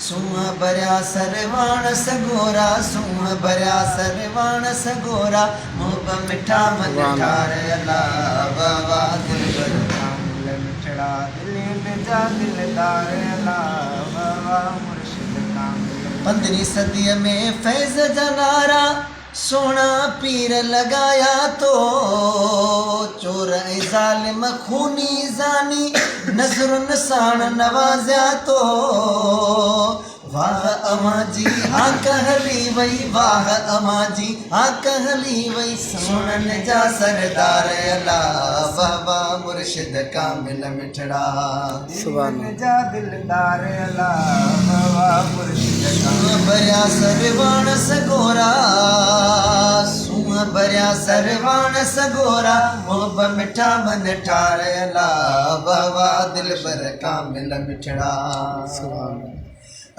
सूह भरिया सरवाण सगोरा, सूह भरिया सरवाण सगोरा, मुँह मिठा मन ठार अल्लाह बाबा दिल पर मिठड़ा दिल में जा दिलदार अल्लाह बाबा मुर्शिद कामिल। 15वीं सदी में फैज़ जनारा सोना पीर लगाया तो चोर ज़ालिम खूनी जानी नजरुन साण नवाज़िया तो वाह अमा जी हाँ कहली वही, वाह अमा जी हाँ कहली वही, सोनन जा सरदार अल्लाह बाबा मुर्शिद कामिल मिठड़ा दिल जा दिलदार अल्लाह बाबा मुर्शिद कामिल। भरिया सरवाण सगोरा, सूह भरिया सरवाण सगोरा, मोहब मिठा मन ठार अल्लाह बाबा दिल पर कामिल मिठड़ा।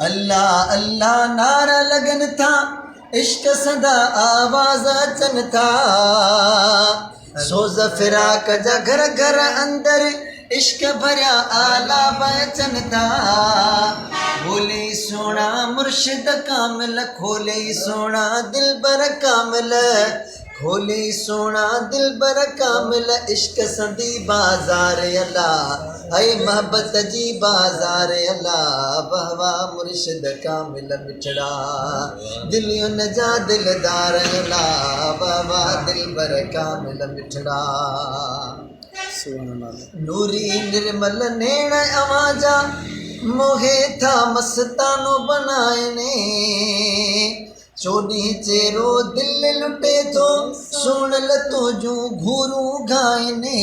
अल्लाह अल्लाह नारा लगन था, इश्क सदा आवाज अचन था, सोज फिराक जा घर घर अंदर इश्क भरिया आला बचन था। बोले सोना मुर्शिद कामिल, खोले सोना दिल बर कामिल, खोले सोना दिल बर कामिल, इश्क संदी बाजार अल्लाह ऐ मोहब्बत जी बाजार अल्लाह बाबा मुर्शिद कामिल मिठड़ा दिलियुन जा दिलदार अल्लाह बाबा दिल बर कामिल मिठड़ा। नूरी निर्मल नेण अवाजा मोहे था मस्तानो बनाए ने, चोनी चेरो दिल लुटे तो सुन ल तुझू घूरू गायने,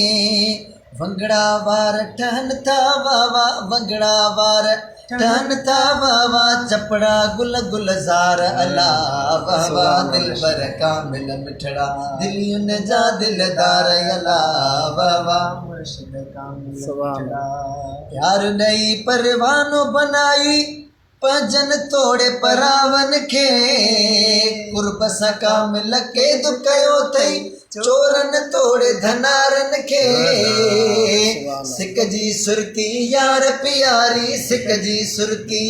वंगड़ा वार ठहन था वावा, वंगड़ा वार ठहन था वावा, चपड़ा गुल गुलजार अल्लाह बाबा दिल पर कामिल मिठड़ा दिलियुन जा दिलदार अल्लाह बाबा मुर्शिद कामिल मिठड़ा। यार नई परवानो बनाई भजन तोड़े परावन खे, कुर्ब सका मिल के दुकयो थई चोरन तोड़े धनारन खे, सिक जी सुरकी यार प्यारी सिक जी सुरकी।